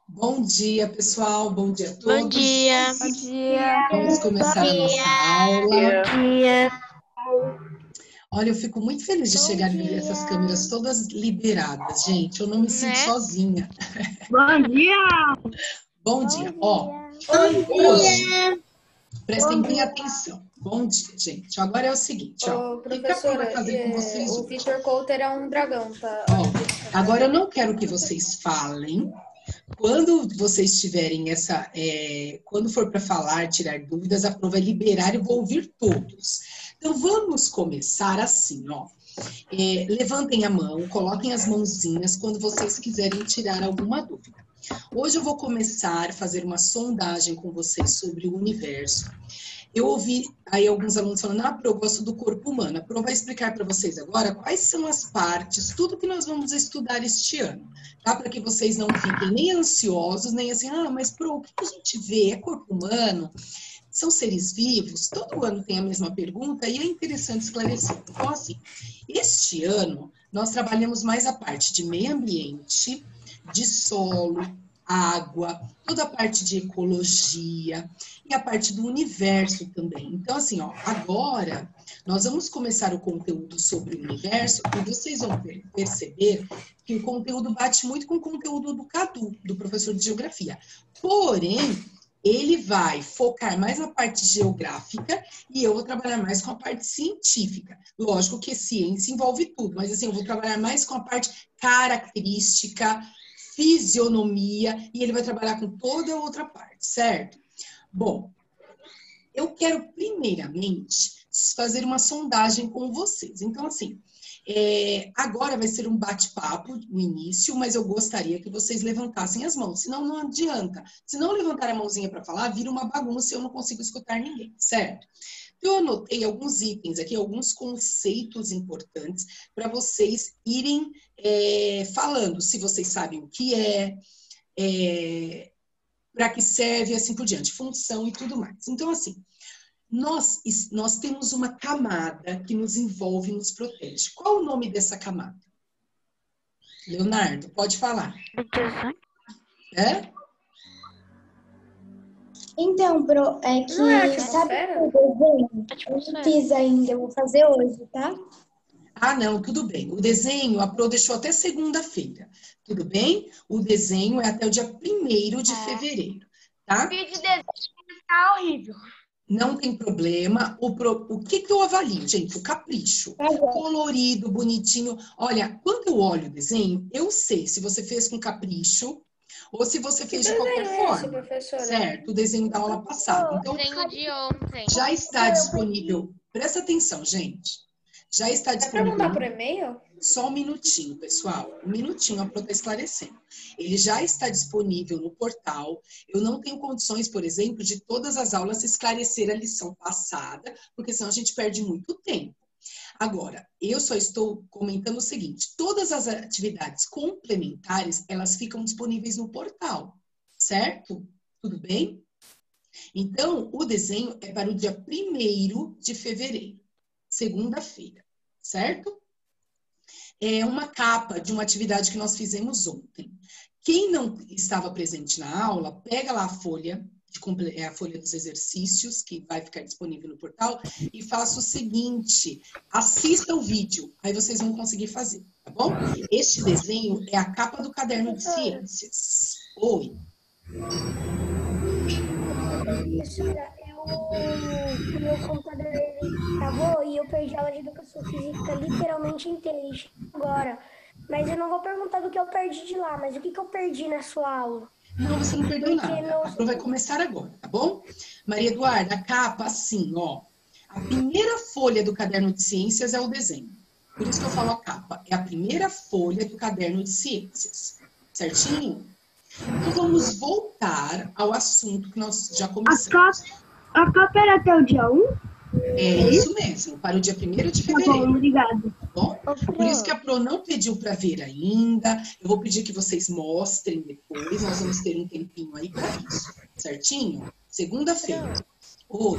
Bom dia, pessoal. Bom dia a todos. Bom dia. Bom dia. Vamos começar a nossa aula. Bom dia. Olha, eu fico muito feliz de chegar e ver essas câmeras todas liberadas, gente. Eu não me sinto sozinha. Bom dia. Bom dia. Ó, hoje, prestem bem atenção. Bom dia, gente. Agora é o seguinte, ó. Ô, professora, vai fazer com vocês o hoje? Vitor Couter é um dragão, tá? Ó, agora eu não quero que vocês falem. Quando vocês tiverem quando for para falar, tirar dúvidas, a prova é liberar e eu vou ouvir todos. Então, vamos começar assim, ó. Levantem a mão, coloquem as mãozinhas quando vocês quiserem tirar alguma dúvida. Hoje eu vou começar a fazer uma sondagem com vocês sobre o universo. Eu ouvi aí alguns alunos falando, Pro, eu gosto do corpo humano. A Pro vai explicar para vocês agora quais são as partes, tudo que nós vamos estudar este ano, tá? Para que vocês não fiquem nem ansiosos, nem assim, mas Pro, o que a gente vê? É corpo humano? São seres vivos? Todo ano tem a mesma pergunta e é interessante esclarecer. Então, assim, este ano nós trabalhamos mais a parte de meio ambiente, de solo, água, toda a parte de ecologia e a parte do universo também. Então, assim, ó, agora nós vamos começar o conteúdo sobre o universo e vocês vão perceber que o conteúdo bate muito com o conteúdo do Cadu, do professor de geografia. Porém, ele vai focar mais na parte geográfica e eu vou trabalhar mais com a parte científica. Lógico que ciência envolve tudo, mas assim, eu vou trabalhar mais com a parte característica, fisionomia, e ele vai trabalhar com toda a outra parte, certo? Bom, eu quero primeiramente fazer uma sondagem com vocês. Então, assim, agora vai ser um bate-papo no início, mas eu gostaria que vocês levantassem as mãos, senão não adianta. Se não levantar a mãozinha para falar, vira uma bagunça e eu não consigo escutar ninguém, certo? Eu anotei alguns itens aqui, alguns conceitos importantes para vocês irem falando, se vocês sabem o que para que serve, assim por diante, função e tudo mais. Então, assim, nós temos uma camada que nos envolve e nos protege. Qual o nome dessa camada? Leonardo, pode falar. Então, Pro, é que Não é a sabe atmosfera? o desenho? Eu não fiz ainda, eu vou fazer hoje, tá? Não, tudo bem. O desenho, a Pro deixou até segunda-feira. Tudo bem? O desenho é até o dia 1º de fevereiro, tá? O vídeo de desenho tá horrível. Não tem problema. O que eu avalio, gente? O capricho. Colorido, bonitinho. Olha, quando eu olho o desenho, eu sei se você fez com capricho ou se você fez de qualquer forma. Certo? O desenho da aula passada. Então, Desenho de ontem. já está disponível. Presta atenção, gente. Já está É para disponível. mandar por e-mail? Só um minutinho, pessoal. Um minutinho para estar esclarecendo. Ele já está disponível no portal. Eu não tenho condições, por exemplo, de todas as aulas esclarecer a lição passada, porque senão a gente perde muito tempo. Agora, eu só estou comentando o seguinte: todas as atividades complementares, elas ficam disponíveis no portal, certo? Tudo bem? Então, o desenho é para o dia 1º de fevereiro, segunda-feira, certo? É uma capa de uma atividade que nós fizemos ontem. Quem não estava presente na aula, pega lá a folha, a folha dos exercícios, que vai ficar disponível no portal, e faça o seguinte: assista o vídeo, aí vocês vão conseguir fazer, tá bom? Este desenho é a capa do caderno de ciências. Oi. Professora, o meu computador ele travou e eu perdi a aula de educação física literalmente inteira agora. Mas eu não vou perguntar do que eu perdi de lá, mas o que eu perdi na sua aula? Não, você não perdeu nada. A prova vai começar agora, tá bom? Maria Eduarda, a capa, assim, ó. A primeira folha do caderno de ciências é o desenho. Por isso que eu falo a capa. É a primeira folha do caderno de ciências. Certinho? Então, vamos voltar ao assunto que nós já começamos. A capa era até o dia 1? É isso mesmo, para o dia 1º de fevereiro. Tá bom, obrigada. Tá bom? Por isso que a Pro não pediu para ver ainda. Eu vou pedir que vocês mostrem depois. Nós vamos ter um tempinho aí para isso. Certinho? Segunda-feira. Oi.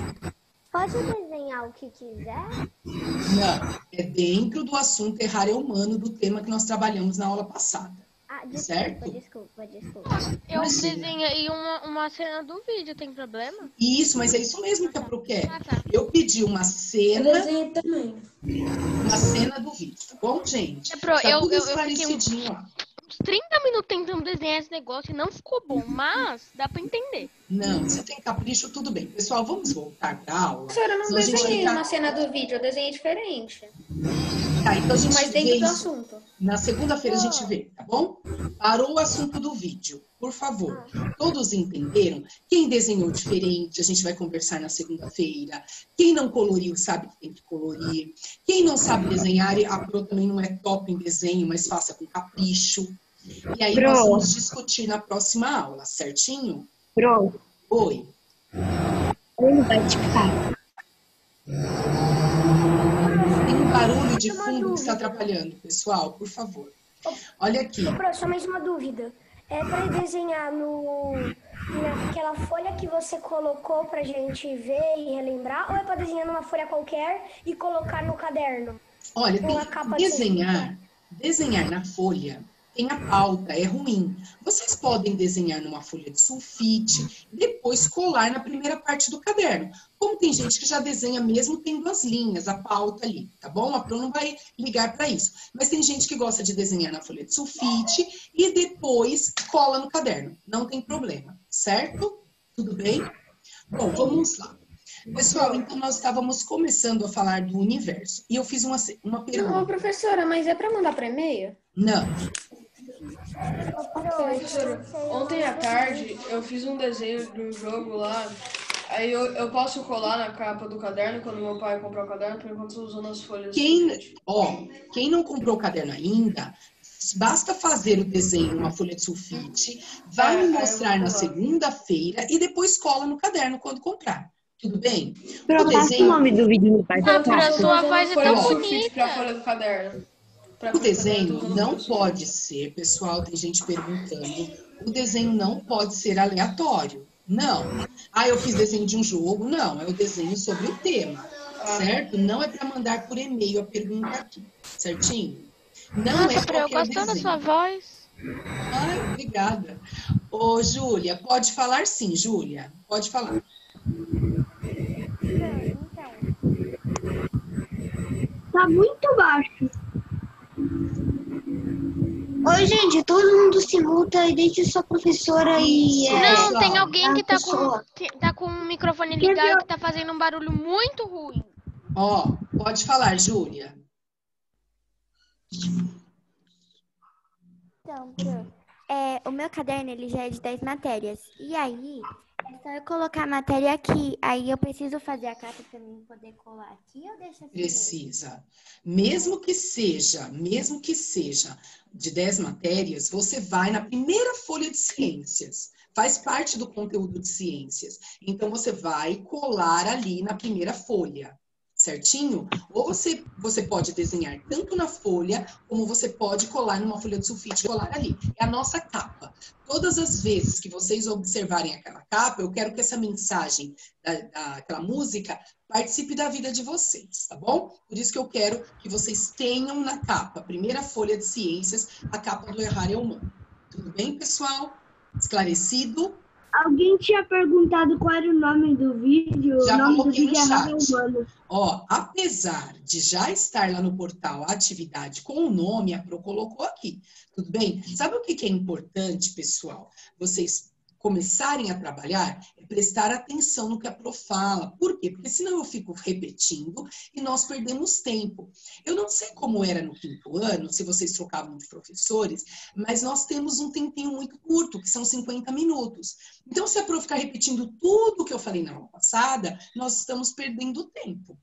Pode desenhar o que quiser? Não, é dentro do assunto Terrário Humano, do tema que nós trabalhamos na aula passada. certo? desculpa. Imagina. Eu desenhei uma cena do vídeo, tem problema? Isso, mas é isso mesmo que a Pro quer. Tá. Eu pedi uma Eu cena desenhei também. do vídeo, tá bom, gente? Pro, Tá tudo eu fiquei esclarecidinho lá. uns 30 minutos tentando desenhar esse negócio e não ficou bom, mas dá pra entender. Não, você tem capricho, tudo bem. Pessoal, vamos voltar para a aula. Professora, eu não Senão a gente desenhei fica- uma cena do vídeo, eu desenhei diferente. Tá, então a gente Mas vê dentro do isso. assunto. Na segunda-feira a gente vê, tá bom? Parou o assunto do vídeo, por favor. Todos entenderam? Quem desenhou diferente, a gente vai conversar na segunda-feira. Quem não coloriu sabe que tem que colorir. Quem não sabe desenhar, a Pro também não é top em desenho, mas faça com capricho. E aí nós vamos discutir na próxima aula, certinho? Pronto. Oi. Ele vai te ficar. Tem um barulho de fundo que está atrapalhando, pessoal, por favor. Olha aqui. Ô, Pro, só mais uma dúvida. É para desenhar naquela folha que você colocou pra gente ver e relembrar, ou é para desenhar numa folha qualquer e colocar no caderno? Olha, Uma capa de desenhar na folha tem a pauta, é ruim. Vocês podem desenhar numa folha de sulfite, depois colar na primeira parte do caderno. Como tem gente que já desenha mesmo tendo as linhas, a pauta ali, tá bom? A Pro não vai ligar para isso. Mas tem gente que gosta de desenhar na folha de sulfite e depois cola no caderno. Não tem problema, certo? Tudo bem? Bom, vamos lá. Pessoal, então nós estávamos começando a falar do universo. E eu fiz uma Não, pergunta. professora, mas é pra mandar pra e-mail? Não. Professora, ontem à tarde eu fiz um desenho de um jogo lá. Aí eu posso colar na capa do caderno quando meu pai comprar o caderno, por enquanto eu estou usando as folhas. Quem não comprou o caderno ainda, basta fazer o desenho numa folha de sulfite, vai me mostrar na segunda-feira e depois cola no caderno quando comprar. Tudo bem? Passa o nome do vídeo no pai. Ah, Pro, sua voz é Folha tão de sulfite pra bonita. folha do caderno. O desenho não pode ser, pessoal, tem gente perguntando, o desenho não pode ser aleatório. Não. Ah, eu fiz desenho de um jogo. Não, é o desenho sobre o tema, certo? Não é para mandar por e-mail a pergunta aqui, certinho? Não Nossa, é Pro, eu qualquer gosto tanto da desenho. sua voz. Ai, obrigada. Ô, Júlia, pode falar sim, Júlia. Pode falar. Tá muito baixo. Oi, gente, todo mundo se muta e deixa sua professora e... Não, pessoal, tem alguém que pessoa. tá com o microfone ligado que tá fazendo um barulho muito ruim. Ó, pode falar, Júlia. Então, Bru, o meu caderno ele já é de 10 matérias. E aí, é só eu colocar a matéria aqui. Aí eu preciso fazer a capa para mim poder colar aqui ou deixa assim? Precisa. Mesmo que seja de 10 matérias, você vai na primeira folha de ciências. Faz parte do conteúdo de ciências. Então, você vai colar ali na primeira folha. Certinho? Ou você pode desenhar tanto na folha, como você pode colar numa folha de sulfite e colar ali. É a nossa capa. Todas as vezes que vocês observarem aquela capa, eu quero que essa mensagem daquela música participe da vida de vocês, tá bom? Por isso que eu quero que vocês tenham na capa, primeira folha de ciências, a capa do Errar é Humano. Tudo bem, pessoal? Esclarecido? Alguém tinha perguntado qual era o nome do vídeo. Já o nome do coloquei no vídeo é Errar é chat. Humano. Ó, apesar de já estar lá no portal a atividade com o nome, a Pro colocou aqui, tudo bem? Sabe o que é importante, pessoal? Vocês começarem a trabalhar é prestar atenção no que a Pro fala. Por quê? Porque senão eu fico repetindo e nós perdemos tempo. Eu não sei como era no 5º ano, se vocês trocavam de professores, mas nós temos um tempinho muito curto, que são 50 minutos. Então, se a Pro ficar repetindo tudo que eu falei na aula passada, nós estamos perdendo tempo.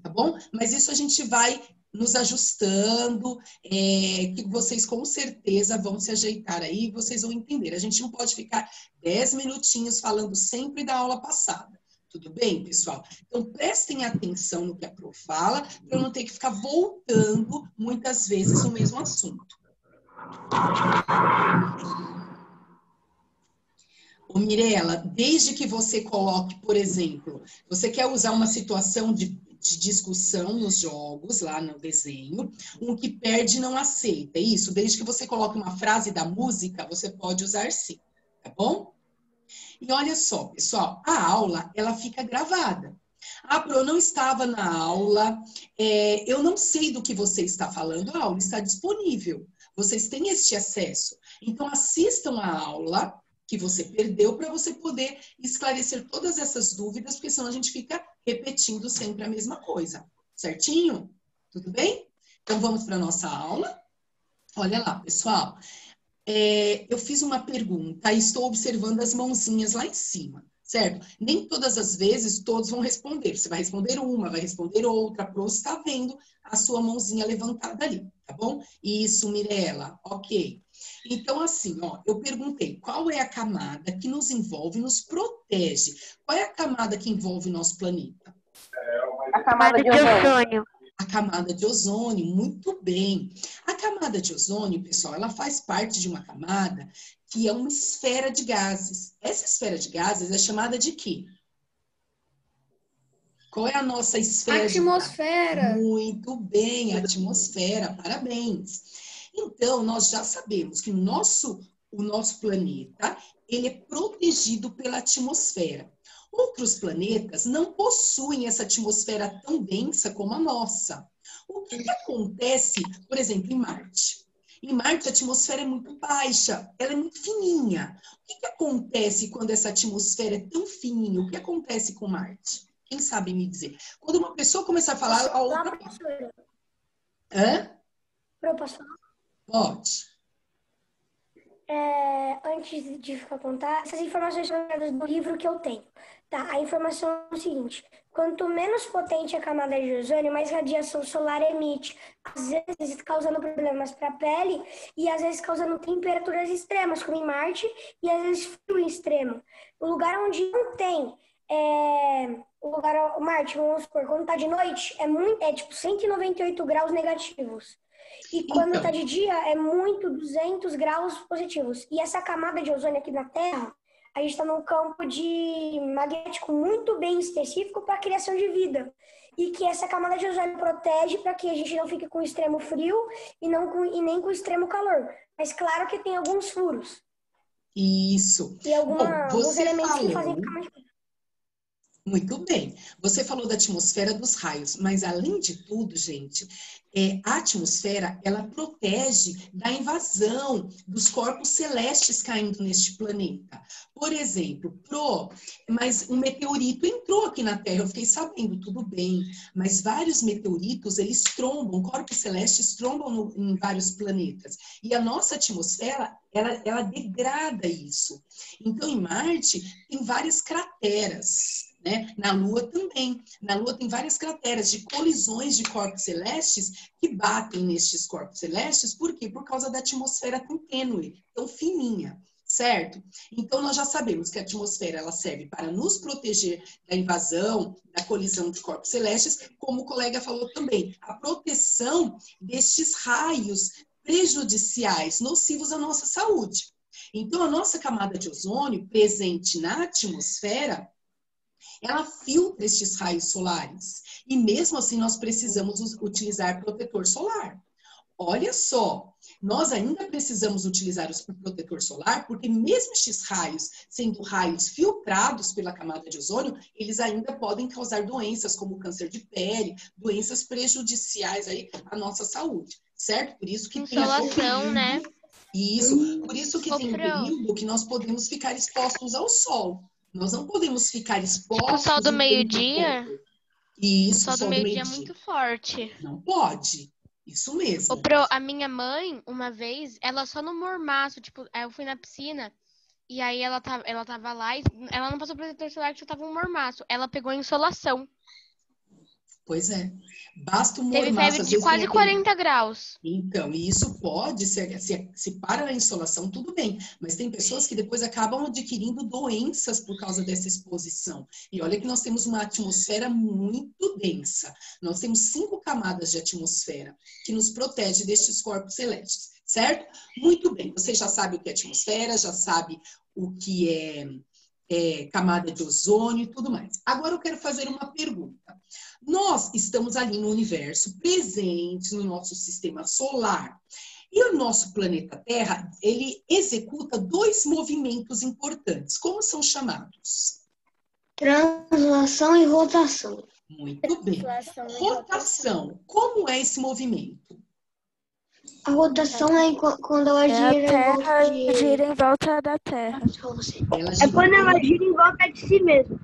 Tá bom? Mas isso a gente vai nos ajustando, que vocês com certeza vão se ajeitar aí, vocês vão entender. A gente não pode ficar 10 minutinhos falando sempre da aula passada. Tudo bem, pessoal? Então, prestem atenção no que a Pro fala, para eu não ter que ficar voltando muitas vezes no mesmo assunto. Ô, Mirela, desde que você coloque, por exemplo, você quer usar uma situação de de discussão nos jogos, lá no desenho. Um que perde não aceita. Isso, desde que você coloque uma frase da música, você pode usar sim, tá bom? E olha só, pessoal, a aula, ela fica gravada. Ah, Pro, eu não estava na aula, eu não sei do que você está falando, a aula está disponível. Vocês têm este acesso. Então, assistam a aula que você perdeu para você poder esclarecer todas essas dúvidas, porque senão a gente fica repetindo sempre a mesma coisa. Certinho? Tudo bem? Então, vamos para a nossa aula. Olha lá, pessoal. Eu fiz uma pergunta e estou observando as mãozinhas lá em cima, certo? Nem todas as vezes todos vão responder. Você vai responder uma, vai responder outra. A Pro está vendo a sua mãozinha levantada ali, tá bom? Isso, Mirella. Ok. Então, assim, ó, eu perguntei, qual é a camada que nos envolve e nos protege? Qual é a camada que envolve o nosso planeta? A camada de ozônio. A camada de ozônio, muito bem. A camada de ozônio, pessoal, ela faz parte de uma camada que é uma esfera de gases. Essa esfera de gases é chamada de quê? Qual é a nossa esfera? Atmosfera. Muito bem, atmosfera, parabéns. Então, nós já sabemos que o nosso planeta, ele é protegido pela atmosfera. Outros planetas não possuem essa atmosfera tão densa como a nossa. O que acontece, por exemplo, em Marte? Em Marte, a atmosfera é muito baixa, ela é muito fininha. O que acontece quando essa atmosfera é tão fininha? O que acontece com Marte? Quem sabe me dizer? Quando uma pessoa começa a falar, a outra... Hã? Posso falar? Pode. Antes de ficar contar, essas informações são do livro que eu tenho. Tá, a informação é o seguinte: quanto menos potente a camada de ozônio, mais radiação solar emite, às vezes causando problemas para a pele e às vezes causando temperaturas extremas, como em Marte, e às vezes frio extremo. O lugar onde não tem Marte, vamos supor, quando tá de noite, é tipo 198 graus negativos. E quando tá de dia, é 200 graus positivos. E essa camada de ozônio aqui na Terra, a gente está num campo magnético muito bem específico para a criação de vida. E que essa camada de ozônio protege para que a gente não fique com extremo frio e nem com extremo calor. Mas claro que tem alguns furos. Isso. E alguns elementos que fazem ficar mais frio. Muito bem. Você falou da atmosfera dos raios, mas além de tudo, gente, a atmosfera, ela protege da invasão dos corpos celestes caindo neste planeta. Por exemplo, mas um meteorito entrou aqui na Terra, eu fiquei sabendo, tudo bem, mas vários meteoritos, eles trombam, corpos celestes trombam em vários planetas. E a nossa atmosfera, ela degrada isso. Então, em Marte, tem várias crateras. Né? Na Lua também. Na Lua tem várias crateras de colisões de corpos celestes que batem nestes corpos celestes. Por quê? Por causa da atmosfera tão tênue, tão fininha, certo? Então, nós já sabemos que a atmosfera ela serve para nos proteger da invasão, da colisão de corpos celestes, como o colega falou também, a proteção destes raios prejudiciais, nocivos à nossa saúde. Então, a nossa camada de ozônio presente na atmosfera, ela filtra estes raios solares. E mesmo assim, nós precisamos utilizar protetor solar. Olha só, nós ainda precisamos utilizar o protetor solar, porque mesmo estes raios, sendo raios filtrados pela camada de ozônio, eles ainda podem causar doenças como câncer de pele, doenças prejudiciais aí à nossa saúde, certo? Por isso que insolação, né? Isso, por isso que tem um período que nós podemos ficar expostos ao sol. Nós não podemos ficar expostos... Tipo o sol do meio-dia? Isso, o sol do meio-dia é muito forte. Não pode. Isso mesmo. A minha mãe, uma vez, ela só no mormaço, tipo, eu fui na piscina e aí ela tava lá e ela não passou protetor solar que só tava um mormaço. Ela pegou insolação. Pois é. Basta um mormaço. Teve febre de quase 40 graus. Então, e isso pode ser, se para a insolação, tudo bem. Mas tem pessoas que depois acabam adquirindo doenças por causa dessa exposição. E olha que nós temos uma atmosfera muito densa. Nós temos 5 camadas de atmosfera que nos protege destes corpos celestes, certo? Muito bem. Você já sabe o que é atmosfera, já sabe o que é camada de ozônio e tudo mais. Agora eu quero fazer uma pergunta. Nós estamos ali no universo, presentes no nosso sistema solar. E o nosso planeta Terra, ele executa 2 movimentos importantes. Como são chamados? Translação e rotação. Muito bem. Rotação. Como é esse movimento? A rotação é quando ela gira em volta da Terra. É quando ela gira em volta de si mesma.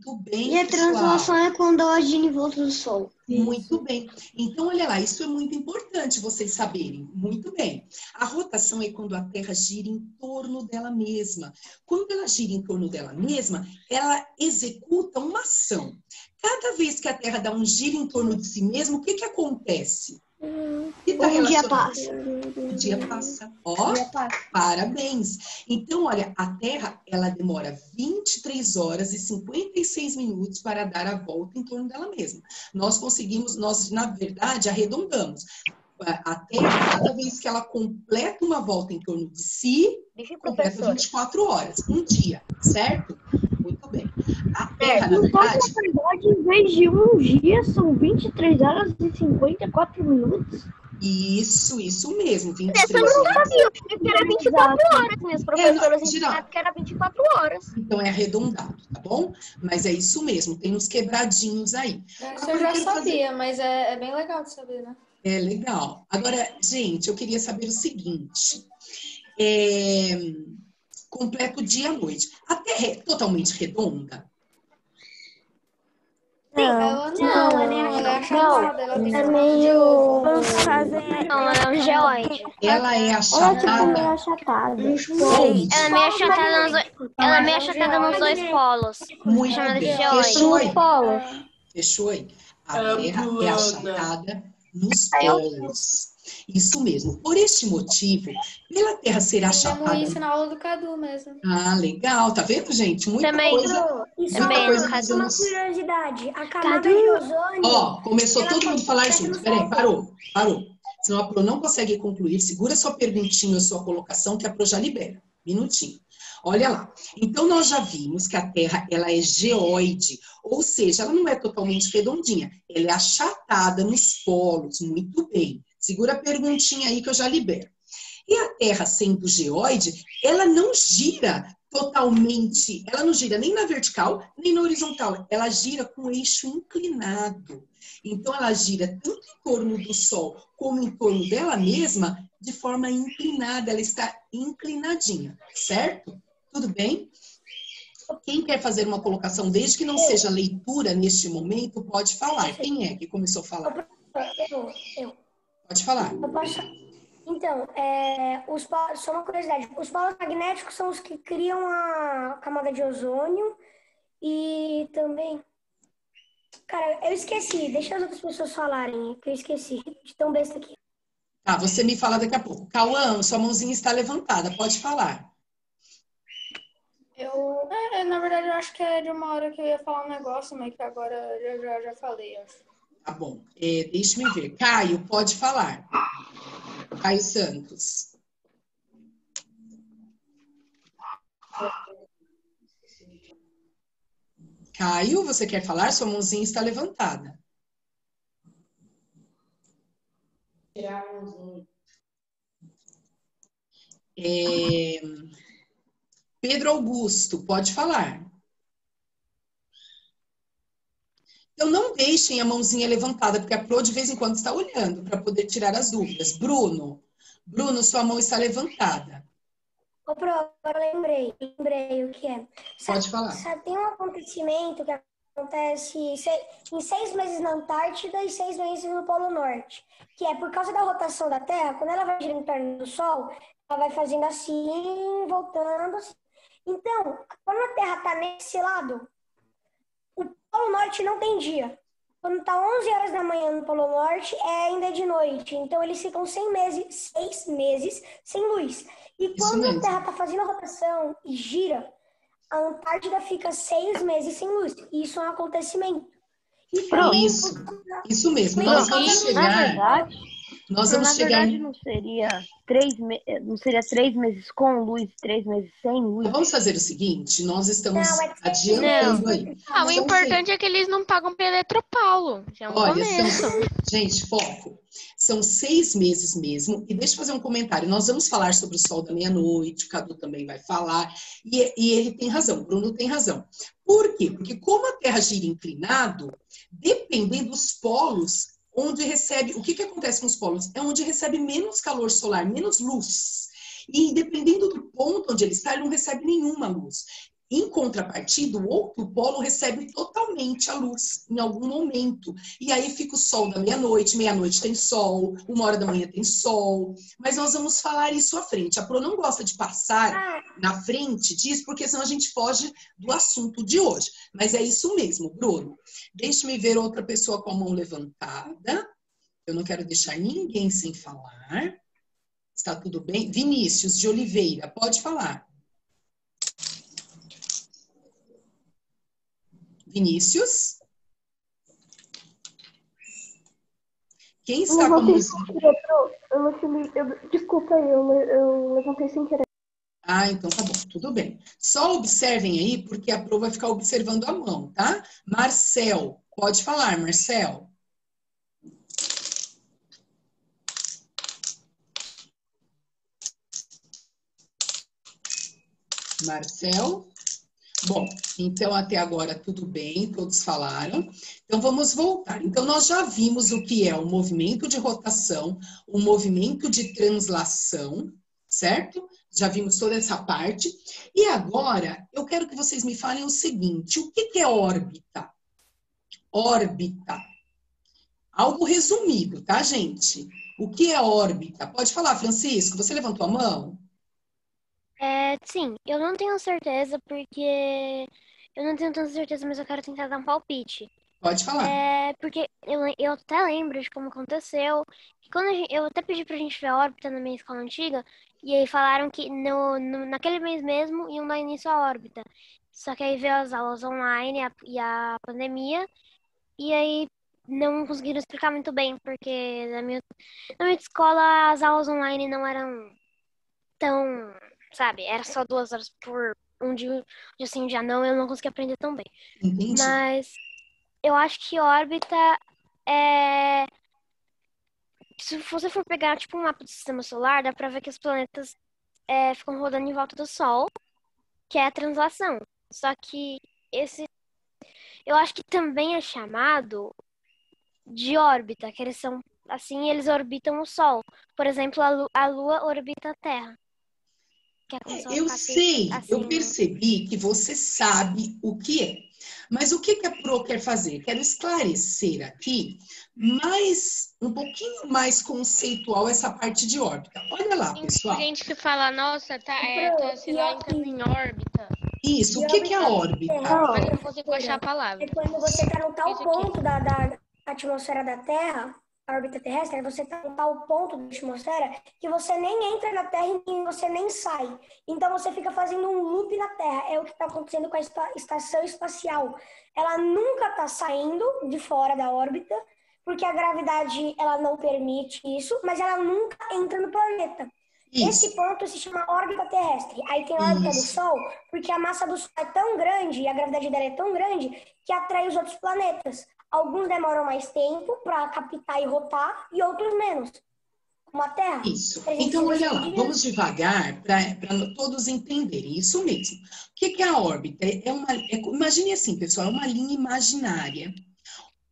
Muito bem, E a translação é quando ela gira em volta do Sol. Muito bem. Então, olha lá, isso é muito importante vocês saberem. Muito bem. A rotação é quando a Terra gira em torno dela mesma. Quando ela gira em torno dela mesma, ela executa uma ação. Cada vez que a Terra dá um giro em torno de si mesma, o que acontece? Um dia passa. O dia passa. Ó, parabéns. Então, olha, a Terra, ela demora 23 horas e 56 minutos para dar a volta em torno dela mesma. Nós, na verdade, arredondamos. A Terra, cada vez que ela completa uma volta em torno de si, completa 24 horas, um dia, certo? Muito bem. A Terra, na verdade, em vez de um dia, são 23 horas e 54 minutos. Isso mesmo, 23 Eu não horas. sabia, eu pensei que era 24 horas. Minhas professoras ensinaram que era 24 horas. Então é arredondado, tá bom? Mas é isso mesmo, tem uns quebradinhos aí. Isso eu já sabia, mas é bem legal de saber, né? É legal. Agora, gente, eu queria saber o seguinte. Completo dia e noite. A Terra é totalmente redonda? Ela é achatada, ela tem forma de meio... Não, ela é um geóide. Ela é achatada? achatada. Ela é meio achatada nos 2 polos. Muito Chamada de bem. geóide. Fechou aí? Polo. Fechou aí? A Terra é achatada nos polos. Isso mesmo. Por este motivo, pela Terra ser achatada... isso na aula do Cadu mesmo. Ah, legal. Tá vendo, gente? Muita coisa... Também, Uma curiosidade, a camada de ozônio... Ó, começou todo mundo a falar junto. Peraí, parou. Senão a Pro não consegue concluir. Segura sua perguntinha ou sua colocação que a Pro já libera. Minutinho. Olha lá. Então, nós já vimos que a Terra, ela é geóide. Ou seja, ela não é totalmente redondinha. Ela é achatada nos polos. Muito bem. Segura a perguntinha aí que eu já libero. E a Terra, sendo geóide, ela não gira totalmente, ela não gira nem na vertical, nem na horizontal. Ela gira com o eixo inclinado. Então, ela gira tanto em torno do Sol como em torno dela mesma de forma inclinada. Ela está inclinadinha, certo? Tudo bem? Quem quer fazer uma colocação, desde que não seja leitura neste momento, pode falar. Quem é que começou a falar? Eu. Pode falar. Eu posso... Então, só uma curiosidade. Os polos magnéticos são os que criam a camada de ozônio e também... Cara, eu esqueci. Deixa as outras pessoas falarem, que eu esqueci de tão besta aqui. Tá, você me fala daqui a pouco. Cauã, sua mãozinha está levantada. Pode falar. Na verdade, eu acho que é de uma hora que eu ia falar um negócio, mas que agora eu já falei, acho. Tá bom. Deixa-me ver. Caio, pode falar. Caio Santos. Caio, você quer falar? Sua mãozinha está levantada. Tirar a mãozinha. Pedro Augusto, pode falar. Então, não deixem a mãozinha levantada, porque a Pro de vez em quando está olhando para poder tirar as dúvidas. Bruno, sua mão está levantada. Ô, Pro, agora lembrei o que é. Pode falar. Tem um acontecimento que acontece em 6 meses na Antártida e 6 meses no Polo Norte, que é por causa da rotação da Terra, quando ela vai girar em torno do Sol, ela vai fazendo assim, voltando assim. Então, quando a Terra está nesse lado, o Polo Norte não tem dia. Quando está 11 horas da manhã no Polo Norte, ainda de noite. Então, eles ficam 6 meses sem luz. E quando a Terra está fazendo a rotação e gira, a Antártida fica 6 meses sem luz. Isso é um acontecimento. Isso mesmo. Nós vamos chegar... Nós vamos Na chegar... verdade, não seria 3 meses com luz e 3 meses sem luz? Vamos fazer o seguinte, nós estamos Não, é adiantando aí. Ah, o importante é que eles não pagam pela Eletropaulo. Já é um Olha, começo. gente, foco. São 6 meses mesmo. E deixa eu fazer um comentário. Nós vamos falar sobre o sol da meia-noite, o Cadu também vai falar. E ele tem razão, o Bruno tem razão. Por quê? Porque como a Terra gira inclinado, dependendo dos polos, onde recebe... O que acontece com os polos? É onde recebe menos calor solar, menos luz. E dependendo do ponto onde ele está, ele não recebe nenhuma luz. Em contrapartida, o outro polo recebe totalmente a luz em algum momento. E aí fica o sol da meia-noite tem sol, 1h da manhã tem sol. Mas nós vamos falar isso à frente. A Pro não gosta de passar na frente disso, porque senão a gente foge do assunto de hoje. Mas é isso mesmo, Bruno. Deixe-me ver outra pessoa com a mão levantada. Eu não quero deixar ninguém sem falar. Está tudo bem? Vinícius de Oliveira, pode falar. Vinícius? Quem está com a mão? Desculpa, eu levantei sem querer. Ah, então tá bom, tudo bem. Só observem aí, porque a Pro vai ficar observando a mão, tá? Marcel, pode falar, Marcel. Marcel? Bom, então até agora tudo bem, todos falaram. Então vamos voltar. Então nós já vimos o que é o movimento de rotação, o movimento de translação, certo? Já vimos toda essa parte. E agora eu quero que vocês me falem o seguinte, o que é órbita? Órbita. Algo resumido, tá, gente? O que é órbita? Pode falar, Francisco, você levantou a mão? Sim, eu não tenho certeza porque eu não tenho tanta certeza, mas eu quero tentar dar um palpite. Pode falar. Porque eu até lembro de como aconteceu. Que quando eu até pedi pra gente ver a órbita na minha escola antiga, e aí falaram que naquele mês mesmo iam dar início à órbita. Só que aí veio as aulas online e a pandemia, e aí não conseguiram explicar muito bem, porque na minha escola as aulas online não eram tão, sabe, era só 2 horas por um dia sim, um dia não, eu não consegui aprender tão bem. Entendi. Mas eu acho que órbita se você for pegar tipo um mapa do sistema solar, dá pra ver que os planetas ficam rodando em volta do Sol, que é a translação. Só que eu acho que também é chamado de órbita, que eles são assim, eles orbitam o Sol. Por exemplo, a Lua orbita a Terra. Eu sei, assim, eu percebi que você sabe o que é. Mas o que a Pro quer fazer? Quero esclarecer aqui um pouquinho mais conceitual essa parte de órbita. Olha lá, pessoal. Tem gente que fala, nossa, sei lá, entrando em órbita. Isso, o que é a órbita? Mas eu não consigo achar a palavra. É quando você está no tal ponto da atmosfera da Terra, a órbita terrestre, você está em tal ponto da atmosfera que você nem entra na Terra e você nem sai. Então você fica fazendo um loop na Terra. É o que está acontecendo com a estação espacial. Ela nunca está saindo de fora da órbita, porque a gravidade ela não permite isso, mas ela nunca entra no planeta. Isso. Esse ponto se chama órbita terrestre. Aí tem a órbita do Sol, porque a massa do Sol é tão grande e a gravidade dela é tão grande que atrai os outros planetas. Alguns demoram mais tempo para captar e rotar e outros menos, como a Terra. Isso. Então, olha lá, vamos devagar para todos entenderem. Isso mesmo. O que é a órbita? Imagine assim, pessoal, é uma linha imaginária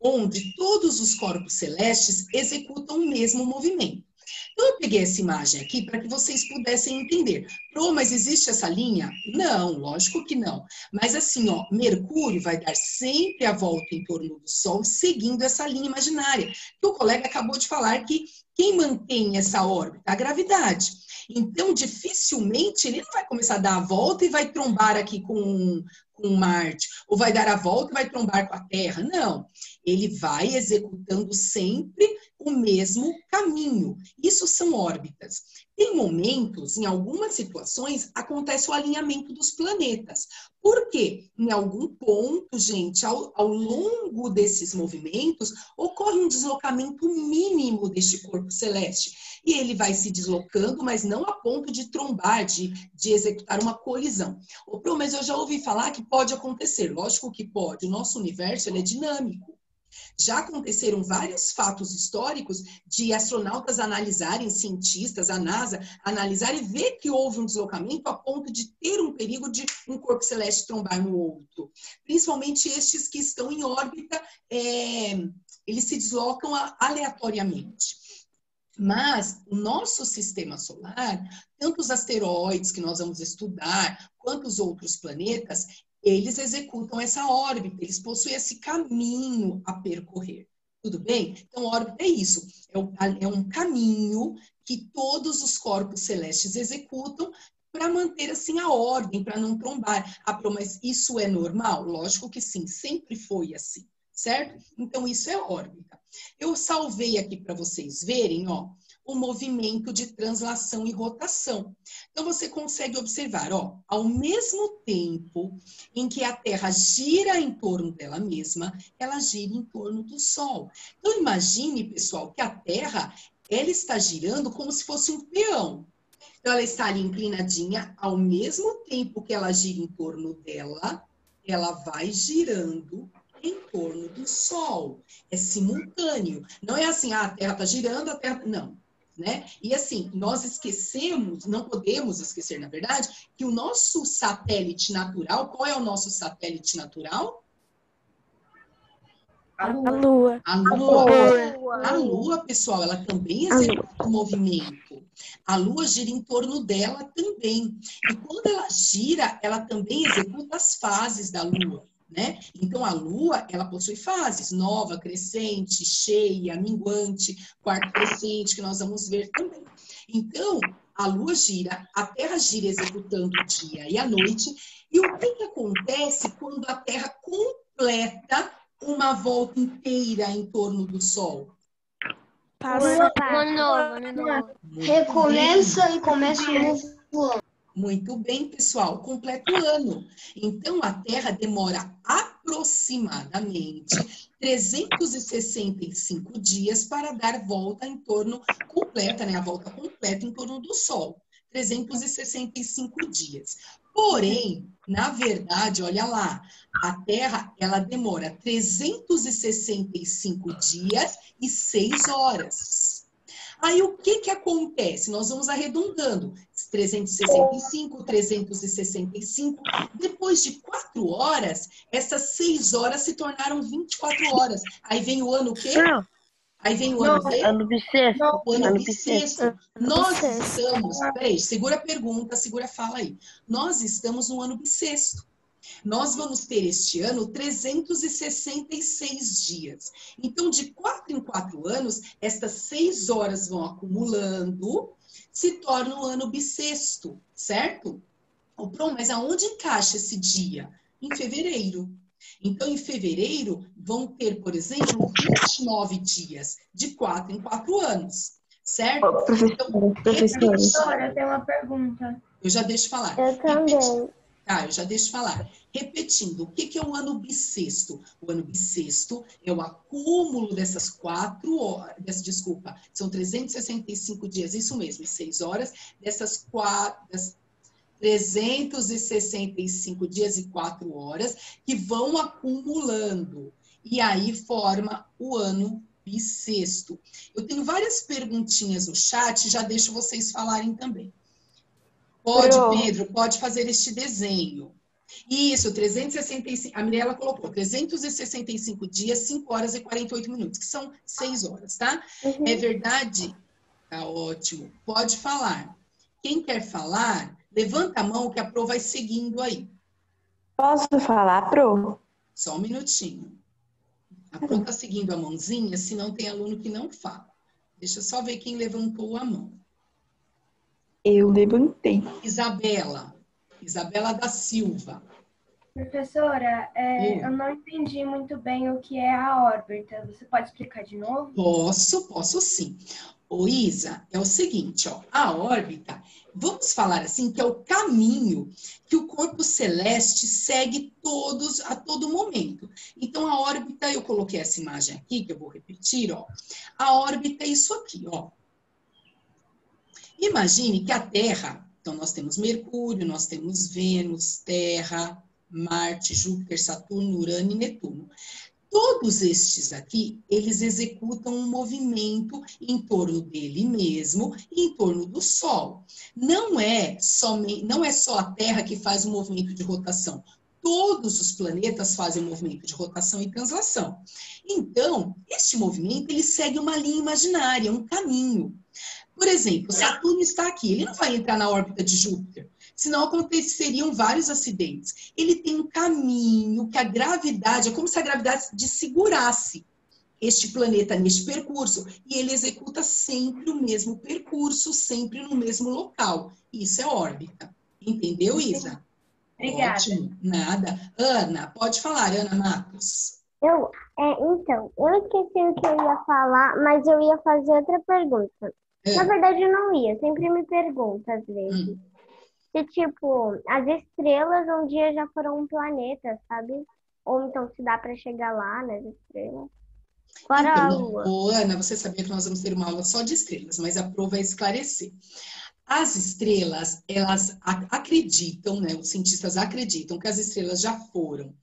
onde todos os corpos celestes executam o mesmo movimento. Então, eu peguei essa imagem aqui para que vocês pudessem entender. Pro, mas existe essa linha? Não, lógico que não. Mas assim, ó, Mercúrio vai dar sempre a volta em torno do Sol, seguindo essa linha imaginária. Que o colega acabou de falar que quem mantém essa órbita? A gravidade. Então, dificilmente, ele não vai começar a dar a volta e vai trombar aqui com Marte, ou vai dar a volta e vai trombar com a Terra. Não, ele vai executando sempre o mesmo caminho. Isso são órbitas. Tem momentos, em algumas situações, acontece o alinhamento dos planetas. Por quê? Em algum ponto, gente, ao longo desses movimentos, ocorre um deslocamento mínimo deste corpo celeste. E ele vai se deslocando, mas não a ponto de trombar, de executar uma colisão. Mas eu já ouvi falar que pode acontecer. Lógico que pode. O nosso universo ele é dinâmico. Já aconteceram vários fatos históricos de astronautas analisarem, cientistas, a NASA, analisar e ver que houve um deslocamento a ponto de ter um perigo de um corpo celeste trombar no outro. Principalmente estes que estão em órbita, eles se deslocam aleatoriamente. Mas o nosso sistema solar, tanto os asteroides que nós vamos estudar, quanto os outros planetas, eles executam essa órbita, eles possuem esse caminho a percorrer. Tudo bem? Então, órbita é isso. É um caminho que todos os corpos celestes executam para manter, assim, a ordem, para não trombar. Mas isso é normal? Lógico que sim, sempre foi assim, certo? Então, isso é órbita. Eu salvei aqui para vocês verem, ó, o movimento de translação e rotação. Então, você consegue observar, ó, ao mesmo tempo em que a Terra gira em torno dela mesma, ela gira em torno do Sol. Então, imagine, pessoal, que a Terra, ela está girando como se fosse um peão. Então, ela está ali inclinadinha, ao mesmo tempo que ela gira em torno dela, ela vai girando em torno do Sol. É simultâneo. Não é assim, a Terra está girando, a Terra... Não. Né? E assim, nós esquecemos, não podemos esquecer, na verdade, que o nosso satélite natural, qual é o nosso satélite natural? A Lua. A Lua. A Lua, pessoal, ela também executa o movimento. A Lua gira em torno dela também. E quando ela gira, ela também executa as fases da Lua. Né? Então, a Lua, ela possui fases, nova, crescente, cheia, minguante, quarto crescente, que nós vamos ver também. Então, a Lua gira, a Terra gira executando o dia e a noite. E o que acontece quando a Terra completa uma volta inteira em torno do Sol? Ano novo. Recomeça e começa um novo ano. Muito bem, pessoal, completa o ano. Então, a Terra demora aproximadamente 365 dias para dar volta em torno completa, né? A volta completa em torno do Sol. 365 dias. Porém, na verdade, olha lá, a Terra, ela demora 365 dias e 6 horas. Aí, o que acontece? Nós vamos arredondando. 365, 365. Depois de 4 horas, essas 6 horas se tornaram 24 horas. Aí vem o ano o quê? Aí vem o ano quê? Ano bissexto. O ano bissexto. Nós estamos... Peraí, segura a pergunta, segura a fala aí. Nós estamos no ano bissexto. Nós vamos ter este ano 366 dias. Então, de 4 em 4 anos, estas 6 horas vão acumulando, se torna o ano bissexto, certo? Mas aonde encaixa esse dia? Em fevereiro. Então, em fevereiro, vão ter, por exemplo, 29 dias, de 4 em 4 anos, certo? Professora, eu tenho uma pergunta. Eu já deixo falar. Eu também. Tá, eu já deixo falar. Repetindo, o que é o ano bissexto? O ano bissexto é o acúmulo dessas 4 horas, são 365 dias, isso mesmo, 6 horas, dessas 365 dias e 4 horas, que vão acumulando. E aí forma o ano bissexto. Eu tenho várias perguntinhas no chat, já deixo vocês falarem também. Pode, Pedro, pode fazer este desenho. Isso, 365, a Mirella colocou 365 dias, 5 horas e 48 minutos, que são 6 horas, tá? Uhum. É verdade? Tá ótimo. Pode falar. Quem quer falar, levanta a mão que a Pro vai seguindo aí. Posso falar, Pro? Só um minutinho. A Pro tá seguindo a mãozinha, se não tem aluno que não fala. Deixa eu só ver quem levantou a mão. Eu levantei. Isabela da Silva. Professora, eu não entendi muito bem o que é a órbita. Você pode explicar de novo? Posso sim. Ô Isa, é o seguinte, ó, a órbita, vamos falar assim, que é o caminho que o corpo celeste segue a todo momento. Então, a órbita, eu coloquei essa imagem aqui, que eu vou repetir, ó. A órbita é isso aqui, ó. Imagine que a Terra, então nós temos Mercúrio, nós temos Vênus, Terra, Marte, Júpiter, Saturno, Urano e Netuno. Todos estes aqui, eles executam um movimento em torno dele mesmo e em torno do Sol. Não é só a Terra que faz o movimento de rotação. Todos os planetas fazem o movimento de rotação e translação. Então, este movimento, ele segue uma linha imaginária, um caminho. Por exemplo, Saturno está aqui, ele não vai entrar na órbita de Júpiter, senão aconteceriam vários acidentes. Ele tem um caminho que a gravidade, é como se a gravidade segurasse este planeta neste percurso, e ele executa sempre o mesmo percurso, sempre no mesmo local. Isso é órbita. Entendeu, Isa? Obrigada. Ótimo, nada. Ana, pode falar, Ana Matos. Então, eu esqueci o que eu ia falar, mas eu ia fazer outra pergunta. Na verdade, eu não ia, sempre me pergunta às vezes. Se, tipo, as estrelas um dia já foram um planeta, sabe? Ou então se dá para chegar lá nas estrelas. Fora a Lua. Ô, Ana, você sabia que nós vamos ter uma aula só de estrelas, mas a prova vai esclarecer. As estrelas, elas acreditam, né? Os cientistas acreditam que as estrelas já foram.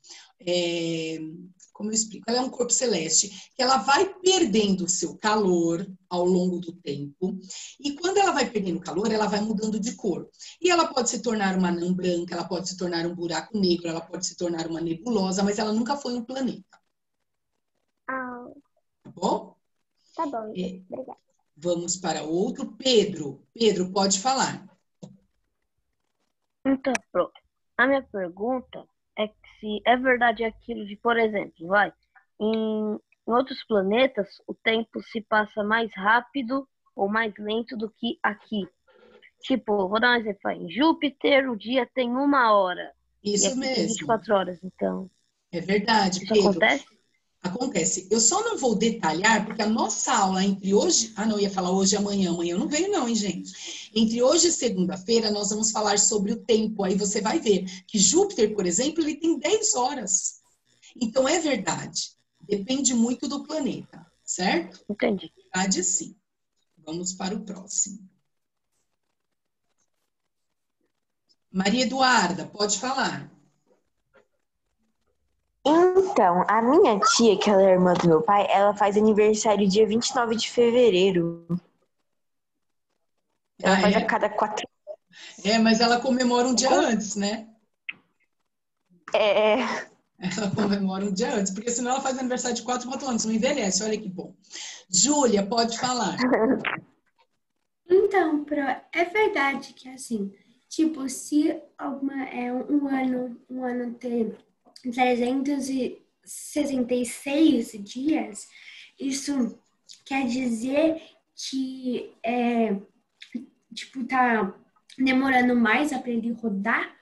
Como eu explico? Ela é um corpo celeste que ela vai perdendo o seu calor ao longo do tempo. E quando ela vai perdendo calor, ela vai mudando de cor. E ela pode se tornar uma anã branca, ela pode se tornar um buraco negro, ela pode se tornar uma nebulosa, mas ela nunca foi um planeta. Ah, Tá bom? tá bom, obrigada. Vamos para outro. Pedro. Pedro, pode falar. Então, a minha pergunta é que se é verdade aquilo de, por exemplo, em outros planetas o tempo se passa mais rápido ou mais lento do que aqui. Tipo, vou dar um exemplo. Em Júpiter o dia tem 1 hora. Isso e aqui mesmo. tem 24 horas, então. É verdade, Isso Pedro. acontece? Acontece. Eu só não vou detalhar, porque a nossa aula entre hoje... Ah, não, eu ia falar hoje e amanhã. Amanhã não veio não, hein, gente? Entre hoje e segunda-feira, nós vamos falar sobre o tempo. Aí você vai ver que Júpiter, por exemplo, ele tem 10 horas. Então, é verdade. Depende muito do planeta, certo? Entendi. Verdade, sim. Vamos para o próximo. Maria Eduarda, pode falar. Então, a minha tia, que ela é irmã do meu pai, ela faz aniversário dia 29 de fevereiro. Ela faz a cada 4 anos. Mas ela comemora um dia antes, né? Ela comemora um dia antes, porque senão ela faz aniversário de 4 anos, não envelhece, olha que bom. Júlia, pode falar. Então, é verdade que assim, tipo, se um ano ter 366 dias, isso quer dizer que tá demorando mais para ele rodar?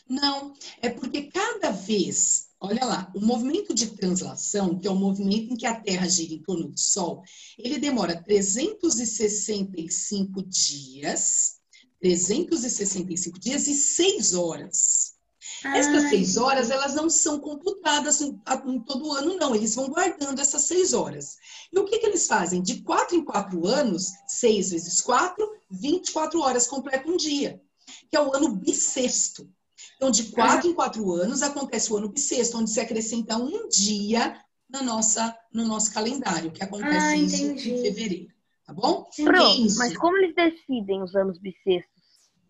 Não, é porque cada vez, olha lá, o movimento de translação, que é o movimento em que a Terra gira em torno do Sol, ele demora 365 dias e 6 horas. Essas 6 horas, elas não são computadas em todo ano, não. Eles vão guardando essas 6 horas. E o que eles fazem? De 4 em 4 anos, 6 vezes 4, 24 horas completa um dia, que é o ano bissexto. Então, de 4 em 4 anos, acontece o ano bissexto, onde se acrescenta um dia no nosso calendário, que acontece isso em fevereiro. Tá bom? Mas como eles decidem os anos bissextos?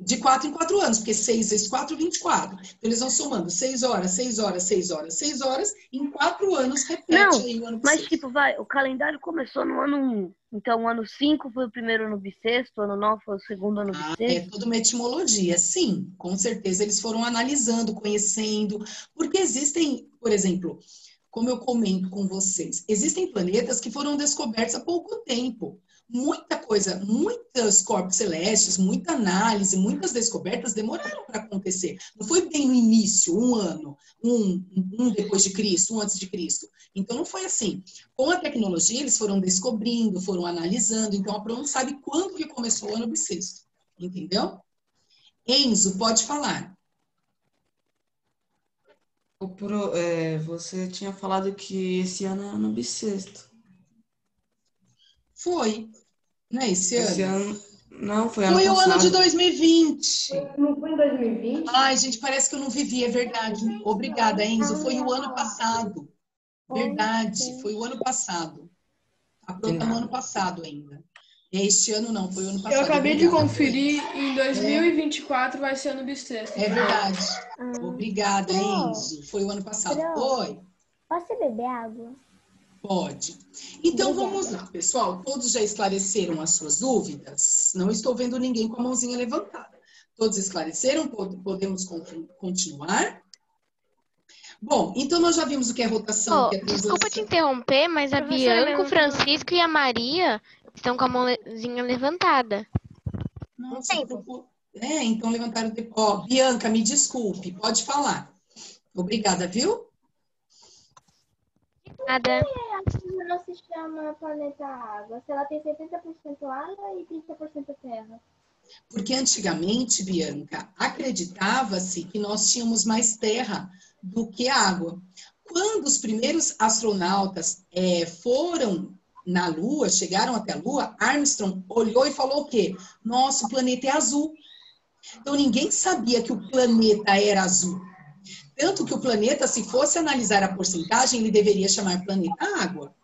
De 4 em 4 anos, porque 6 vezes 4, 24. Então, eles vão somando 6 horas, 6 horas, 6 horas, 6 horas, em 4 anos repete aí o ano bissexto. Mas tipo, o calendário começou no ano 1. Então, o ano 5 foi o primeiro ano bissexto, o ano 9 foi o segundo ano bissexto. É toda uma etimologia, sim. Com certeza, eles foram analisando, conhecendo, porque existem, por exemplo, como eu comento com vocês, existem planetas que foram descobertos há pouco tempo. muita coisa, muitos corpos celestes, muita análise, muitas descobertas demoraram para acontecer. Não foi bem no início, um ano, um depois de Cristo, um antes de Cristo. Então não foi assim. Com a tecnologia, eles foram descobrindo, foram analisando. Então a Pro não sabe quando que começou o ano bissexto. Entendeu? Enzo, pode falar. Você tinha falado que esse ano é ano bissexto. Foi. Não é esse ano? Não, foi ano Foi o passado. ano de 2020. Não foi em 2020? Ai, gente, parece que eu não vivi, é verdade. Obrigada, Enzo. Foi o ano passado. Verdade, foi o ano passado. A Pro tá no ano passado ainda. Este ano não, foi o ano passado. Eu acabei de Obrigada, conferir, em 2024 vai ser ano bissexto. É verdade. Obrigada, Enzo. Foi o ano passado. Oi. Posso beber água? Pode. Então vamos lá, pessoal. Todos já esclareceram as suas dúvidas? Não estou vendo ninguém com a mãozinha levantada. Todos esclareceram? Podemos continuar? Bom, então nós já vimos o que é rotação, o que é translação. Desculpa te interromper, mas a Bianca, o Francisco e a Maria estão com a mãozinha levantada. Nossa, então levantaram o tempo. Ó, Bianca, me desculpe, pode falar. Obrigada, viu? Nada. Não se chama planeta água, se ela tem 70% água e 30% terra. Porque antigamente, Bianca, acreditava-se que nós tínhamos mais terra do que água. Quando os primeiros astronautas foram na Lua, chegaram até a Lua, Armstrong olhou e falou o quê? Nosso planeta é azul. Então ninguém sabia que o planeta era azul. Tanto que o planeta, se fosse analisar a porcentagem, ele deveria chamar planeta água.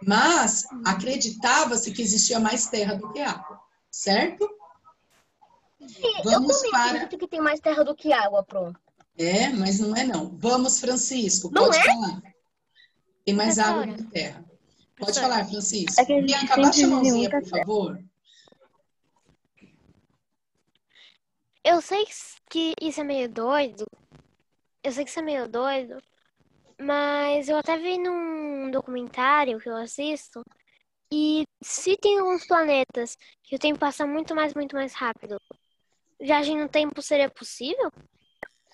Mas acreditava-se que existia mais terra do que água, certo? Vamos para... que tem mais terra do que água, pronto. Mas não é não. Vamos, Francisco, não pode é? falar. Tem mais água do que terra. Pode falar, Francisco. Bianca, abaixa a mãozinha, por favor. Eu sei que isso é meio doido. Mas eu até vi num documentário que eu assisto. E se tem alguns planetas que o tempo passa muito mais rápido, viagem no tempo seria possível?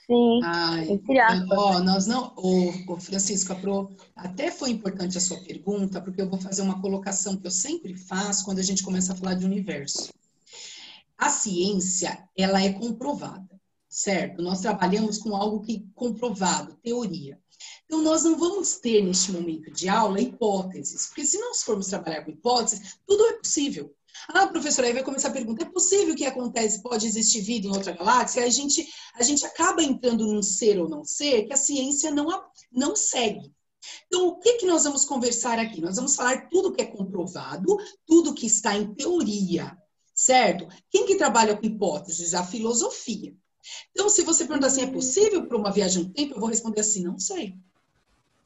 Sim. Nós não. O Francisco, até foi importante a sua pergunta, porque eu vou fazer uma colocação que eu sempre faço quando a gente começa a falar de universo. A ciência, ela é comprovada, certo? Nós trabalhamos com algo que comprovado, teoria. Então, nós não vamos ter, neste momento de aula, hipóteses, porque se nós formos trabalhar com hipóteses, tudo é possível. Ah, professora, aí vai começar a pergunta, é possível que acontece, pode existir vida em outra galáxia? A gente acaba entrando num ser ou não ser que a ciência não segue. Então, o que nós vamos conversar aqui? Nós vamos falar tudo que é comprovado, tudo que está em teoria, certo? Quem que trabalha com hipóteses? A filosofia. Então, se você perguntar assim, é possível para uma viagem no tempo? Eu vou responder assim, não sei.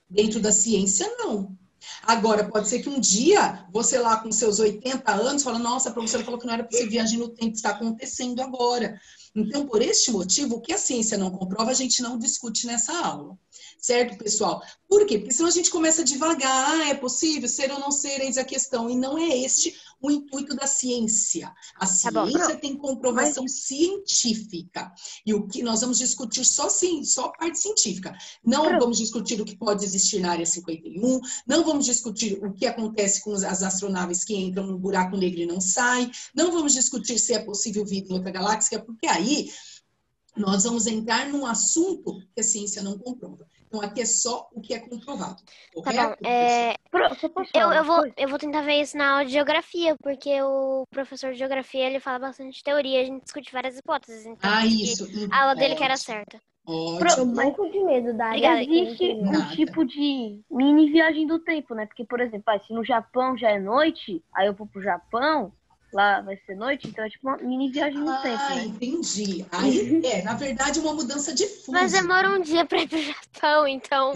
Dentro da ciência, não. Agora, pode ser que um dia, você lá com seus 80 anos, fala, nossa, a professora falou que não era possível viagem no tempo, está acontecendo agora. Então, por este motivo, o que a ciência não comprova, a gente não discute nessa aula. Certo, pessoal? Por quê? Porque senão a gente começa a divagar, é possível ser ou não ser, eis a questão. E não é este o intuito da ciência. A ciência tem comprovação científica. E o que nós vamos discutir só a parte científica. Não vamos discutir o que pode existir na área 51, não vamos discutir o que acontece com as astronaves que entram no buraco negro e não saem, não vamos discutir se é possível vida em outra galáxia, porque aí nós vamos entrar num assunto que a ciência não comprova. Então, aqui é só o que é comprovado. Correto? Tá bom. Eu vou tentar ver isso na aula de geografia, porque o professor de geografia, ele fala bastante teoria, a gente discute várias hipóteses. Então, a aula dele que era certa. Ótimo. Muito de medo da área. Existe um tipo de mini viagem do tempo, né? Porque, por exemplo, se no Japão já é noite, aí eu vou pro Japão, lá vai ser noite, então é tipo uma mini viagem no tempo, né? Entendi. Aí, na verdade, uma mudança de fuso. Mas demora um dia pra ir pro Japão, então...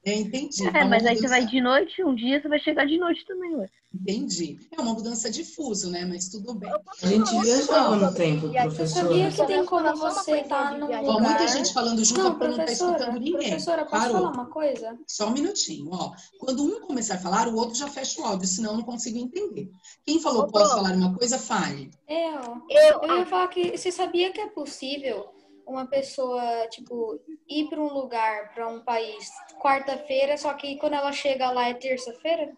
Entendi. Mas aí você vai de noite, um dia você vai chegar de noite também, ué. Entendi. É uma mudança de fuso, né? Mas tudo bem. A gente viajava no tempo, professora. Sabia que tem como você estar num lugar... Ó, muita gente falando junto, Não, porque não está escutando ninguém. Professora, posso Parou. falar uma coisa? Só um minutinho, ó. Quando um começar a falar, o outro já fecha o áudio, senão eu não consigo entender. Quem falou posso falar uma coisa, fale. Eu ia falar que você sabia que é possível uma pessoa, tipo, ir para um lugar, para um país, quarta-feira, só que quando ela chega lá é terça-feira?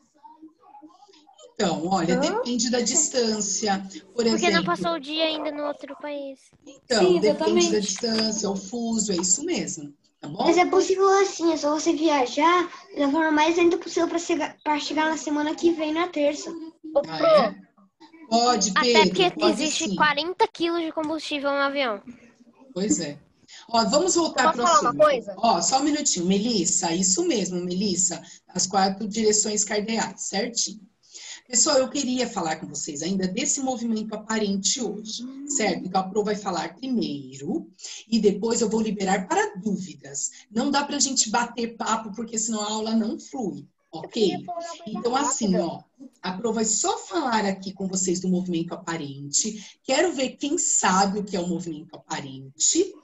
Então, olha, depende da distância. Por exemplo, Porque não passou o dia ainda no outro país. Então, Sim, depende exatamente. da distância, o fuso, é isso mesmo. Tá bom? Mas é possível assim, é só você viajar da forma mais lenta possível para chegar na semana que vem, na terça. Ah, é? Pode, Pedro, Até porque pode existe sim. 40 quilos de combustível no avião. Pois é. Ó, vamos voltar para o Posso falar assunto. uma coisa? Ó, só um minutinho. Melissa, isso mesmo, Melissa. As 4 direções cardeais, certinho. Pessoal, eu queria falar com vocês ainda desse movimento aparente hoje, certo? Então, a Pro vai falar primeiro e depois eu vou liberar para dúvidas. Não dá para a gente bater papo, porque senão a aula não flui, ok? Então, assim, ó, a Pro vai só falar aqui com vocês do movimento aparente. Quero ver quem sabe o que é o movimento aparente.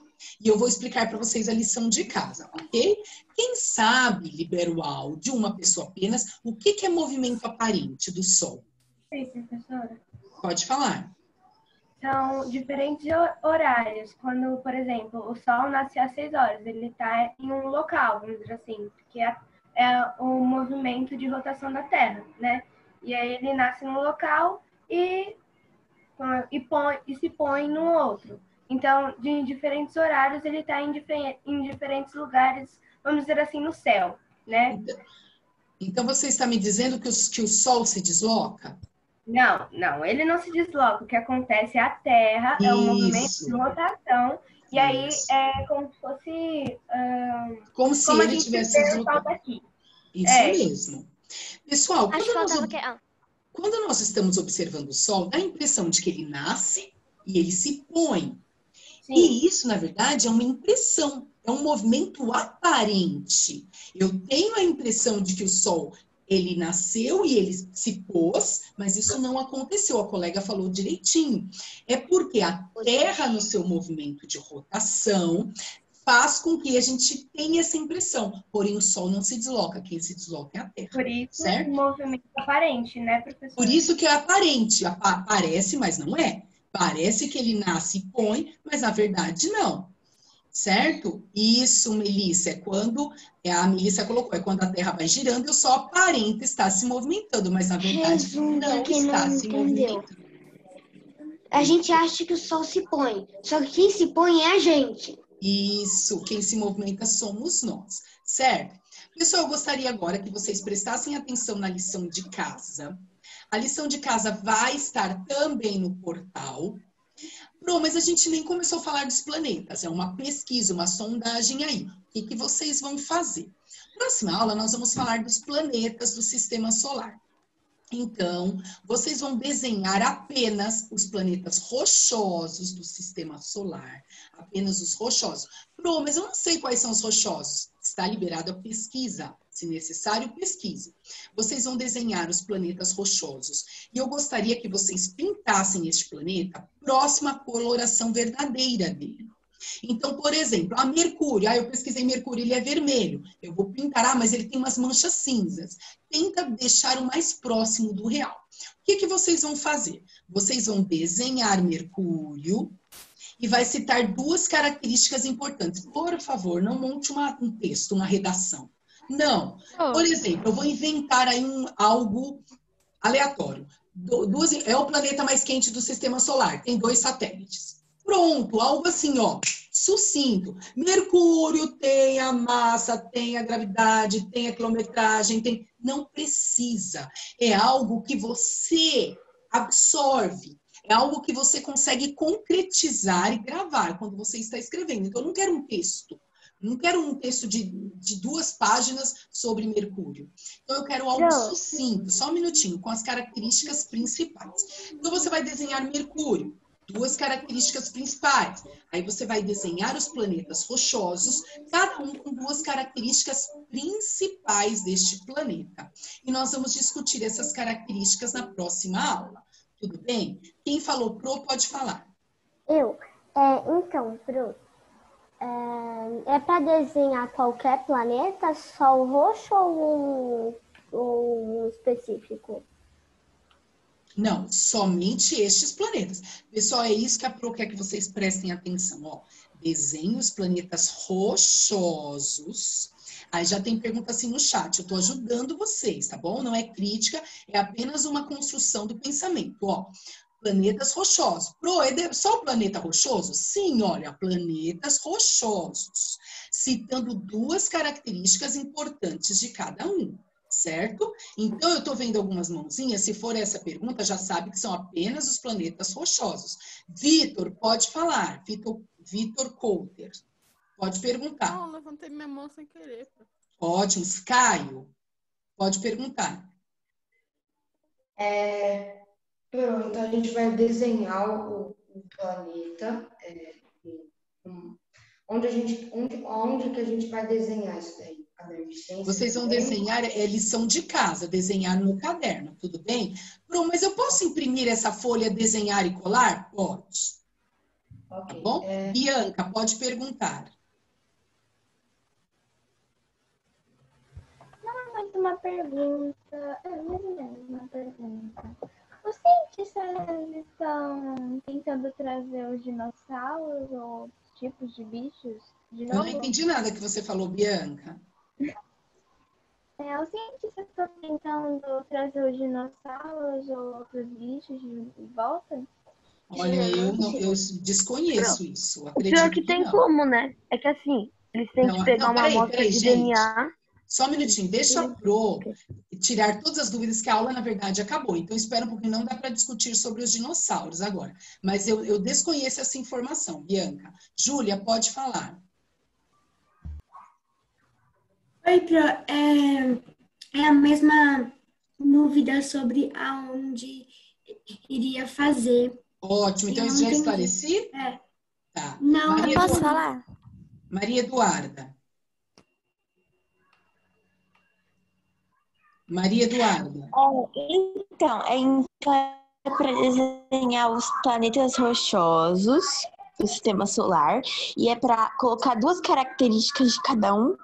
E eu vou explicar para vocês a lição de casa, ok? Quem sabe, libera o áudio, uma pessoa apenas, o que é movimento aparente do Sol? Sim, professora. Pode falar. São diferentes horários. Quando, por exemplo, o Sol nasce às 6 horas, ele está em um local, vamos dizer assim, que é o movimento de rotação da Terra, né? E aí ele nasce num local e se põe no outro. Então, de diferentes horários, ele está em diferentes lugares, vamos dizer assim, no céu, né? Então, você está me dizendo que o Sol se desloca? Não, ele não se desloca. O que acontece é a Terra, é um movimento de rotação, e aí é como se fosse... como se ele tivesse deslocado. Isso mesmo. Pessoal, quando nós estamos observando o Sol, dá a impressão de que ele nasce e ele se põe. Sim. E isso, na verdade, é uma impressão, é um movimento aparente. Eu tenho a impressão de que o Sol, ele nasceu e ele se pôs, mas isso não aconteceu, a colega falou direitinho. É porque a Terra, no seu movimento de rotação, faz com que a gente tenha essa impressão. Porém, o Sol não se desloca, quem se desloca é a Terra. Por isso, certo? O movimento aparente, né, professor? Por isso que é aparente, parece, mas não é. Parece que ele nasce e põe, mas na verdade não. Certo? Isso, Melissa, é quando a Melissa colocou, é quando a Terra vai girando e o Sol aparenta estar se movimentando, mas na verdade não está se movimentando. A gente acha que o Sol se põe, só que quem se põe é a gente. Isso, quem se movimenta somos nós, certo? Pessoal, eu gostaria agora que vocês prestassem atenção na lição de casa. A lição de casa vai estar também no portal. Não, mas a gente nem começou a falar dos planetas. É uma pesquisa, uma sondagem aí. O que vocês vão fazer? Próxima aula, nós vamos falar dos planetas do Sistema Solar. Então, vocês vão desenhar apenas os planetas rochosos do Sistema Solar. Apenas os rochosos. Pro, mas eu não sei quais são os rochosos. Está liberado a pesquisa. Se necessário, pesquise. Vocês vão desenhar os planetas rochosos. E eu gostaria que vocês pintassem este planeta próximo à coloração verdadeira dele. Então, por exemplo, a Mercúrio. Eu pesquisei Mercúrio, ele é vermelho. Eu vou pintar, mas ele tem umas manchas cinzas. Tenta deixar o mais próximo do real. O que vocês vão fazer? Vocês vão desenhar Mercúrio e vai citar 2 características importantes. Por favor, não monte um texto, uma redação. Não. Por exemplo, eu vou inventar aí algo aleatório. É o planeta mais quente do Sistema Solar. Tem 2 satélites. Pronto, algo assim, ó, sucinto. Mercúrio tem a massa, tem a gravidade, tem a quilometragem, tem... Não precisa. É algo que você absorve. É algo que você consegue concretizar e gravar quando você está escrevendo. Então, eu não quero um texto. Não quero um texto de 2 páginas sobre Mercúrio. Então, eu quero algo sucinto, só um minutinho, com as características principais. Então, você vai desenhar Mercúrio. duas características principais. Aí você vai desenhar os planetas rochosos, cada um com duas características principais deste planeta. E nós vamos discutir essas características na próxima aula. Tudo bem? Quem falou pro pode falar. Eu. Então, Pro, é para desenhar qualquer planeta, só o roxo ou um específico? Não, somente estes planetas. Pessoal, é isso que a Pro quer que vocês prestem atenção. Ó, desenhe os planetas rochosos. Aí já tem pergunta assim no chat. Eu estou ajudando vocês, tá bom? Não é crítica, é apenas uma construção do pensamento. Ó, planetas rochosos. Pro, é só o planeta rochoso? Sim, olha, planetas rochosos. Citando duas características importantes de cada um. Certo? Então, eu estou vendo algumas mãozinhas. Se for essa pergunta, já sabe que são apenas os planetas rochosos. Vitor, pode falar. Vitor Coulter. Pode perguntar. Não, eu levantei minha mão sem querer. Ótimo. Caio, pode perguntar. Então, a gente vai desenhar o planeta. Onde que a gente vai desenhar isso daí? Vocês vão desenhar, lição de casa, desenhar no caderno, tudo bem? Bruno, mas eu posso imprimir essa folha, desenhar e colar? Pode. Okay. Tá bom? Bianca, pode perguntar. Não é muito uma pergunta, uma pergunta. Os cientistas estão tentando trazer os dinossauros ou tipos de bichos de novo? Eu não entendi nada que você falou, Bianca. Os cientistas estão tentando trazer os dinossauros ou outros bichos de volta? Olha, eu desconheço isso. O pior que tem como, né? É que assim, eles têm que pegar uma amostra de DNA. Só um minutinho, deixa a Pro tirar todas as dúvidas, que a aula, na verdade, acabou. Então, espera um pouquinho, não dá para discutir sobre os dinossauros agora. Mas eu desconheço essa informação, Bianca. Júlia, pode falar. Oi, Pro. É a mesma dúvida sobre aonde iria fazer. Ótimo, então eu já esclareci? Tá. Não, Maria posso falar? Maria Eduarda. Maria Eduarda. Então, para desenhar os planetas rochosos do sistema solar e é para colocar duas características de cada um.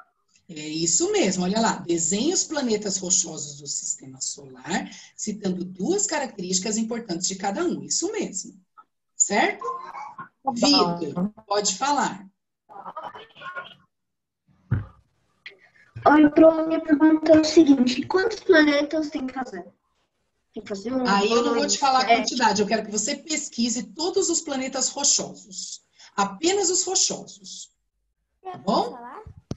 É isso mesmo, olha lá. Desenhe os planetas rochosos do sistema solar, citando duas características importantes de cada um. Isso mesmo. Certo? Vitor, pode falar. Oi, Pro, minha pergunta é o seguinte: quantos planetas tem que fazer? Tem que fazer um? Aí eu não vou te falar a quantidade, eu quero que você pesquise todos os planetas rochosos. Apenas os rochosos. Tá bom?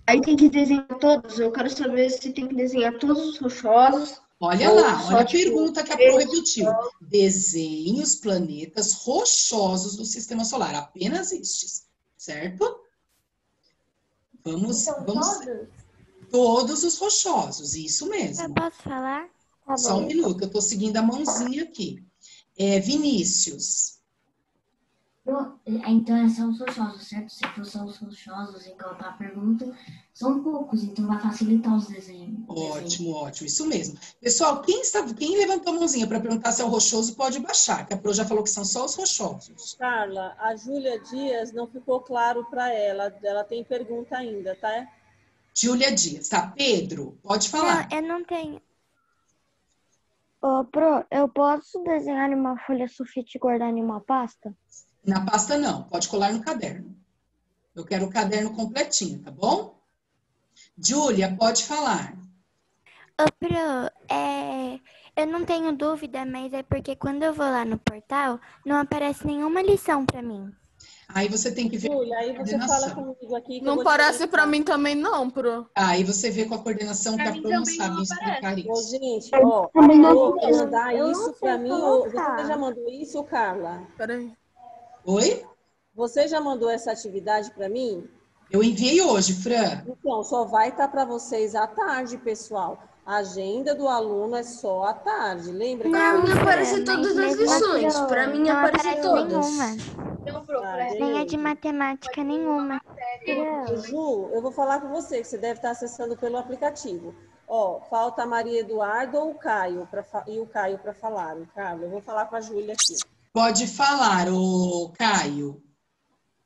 Aí tem que desenhar todos? Eu quero saber se tem que desenhar todos os rochosos. Olha lá, olha a pergunta que a Pro repetiu. Desenhe os planetas rochosos do sistema solar, apenas estes, certo? Vamos. Todos os rochosos, isso mesmo. Eu posso falar? Tá Só um bom. minuto, eu estou seguindo a mãozinha aqui. Vinícius. Então, são os rochosos, certo? Se for só os rochosos, igual tá a pergunta, são poucos, então vai facilitar os desenhos. Ótimo, ótimo, isso mesmo. Pessoal, quem levantou a mãozinha para perguntar se é o rochoso, pode baixar, que a Pro já falou que são só os rochosos. Carla, a Júlia Dias não ficou claro para ela. Ela tem pergunta ainda, tá? Júlia Dias, tá? Pedro, pode falar. Não, eu não tenho. Ô, Pro, eu posso desenhar em uma folha sulfite e guardar em uma pasta? Na pasta não, pode colar no caderno. Eu quero o caderno completinho, tá bom? Júlia, pode falar. Ô, Pro, eu não tenho dúvida, mas é porque quando eu vou lá no portal, não aparece nenhuma lição pra mim. Aí você tem que ver. Júlia, aí você fala comigo aqui. Que Não parece pra mim também não, Pro. Aí você vê com a coordenação que a Pro não sabe explicar isso. Ô, gente, ó, vou mandar isso pra mim. Você já mandou isso, Carla? Peraí. Oi? Você já mandou essa atividade pra mim? Eu enviei hoje, Fran. Então, só vai estar para vocês à tarde, pessoal. A agenda do aluno é só à tarde, lembra? Pra mim aparecem todas as lições. Pra mim não aparecem aparece todas. nenhuma. Não, prof, Nem a de matemática nenhuma. Ju, eu vou falar com você, que você deve estar acessando pelo aplicativo. Ó, falta a Maria Eduarda ou o Caio e o Caio para falar. Carlos, eu vou falar com a Júlia aqui. Pode falar, ô Caio.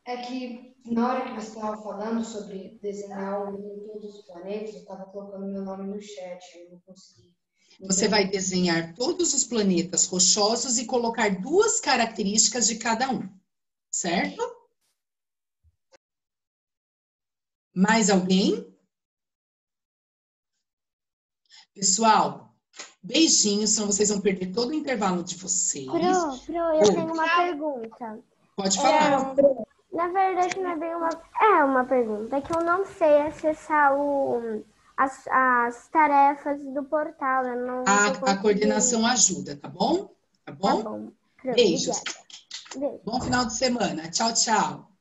É que na hora que você estava falando sobre desenhar todos os planetas, eu estava colocando meu nome no chat, eu não consegui. Você vai desenhar todos os planetas rochosos e colocar 2 características de cada um, certo? Mais alguém? Pessoal, beijinhos, senão vocês vão perder todo o intervalo de vocês. Eu tenho uma pergunta. Pode falar. Na verdade, não é bem uma pergunta. É que eu não sei acessar as tarefas do portal. Eu não A coordenação ajuda, tá bom? Tá bom? Tá bom. Beijos. Obrigada. Beijo. Bom final de semana. Tchau, tchau.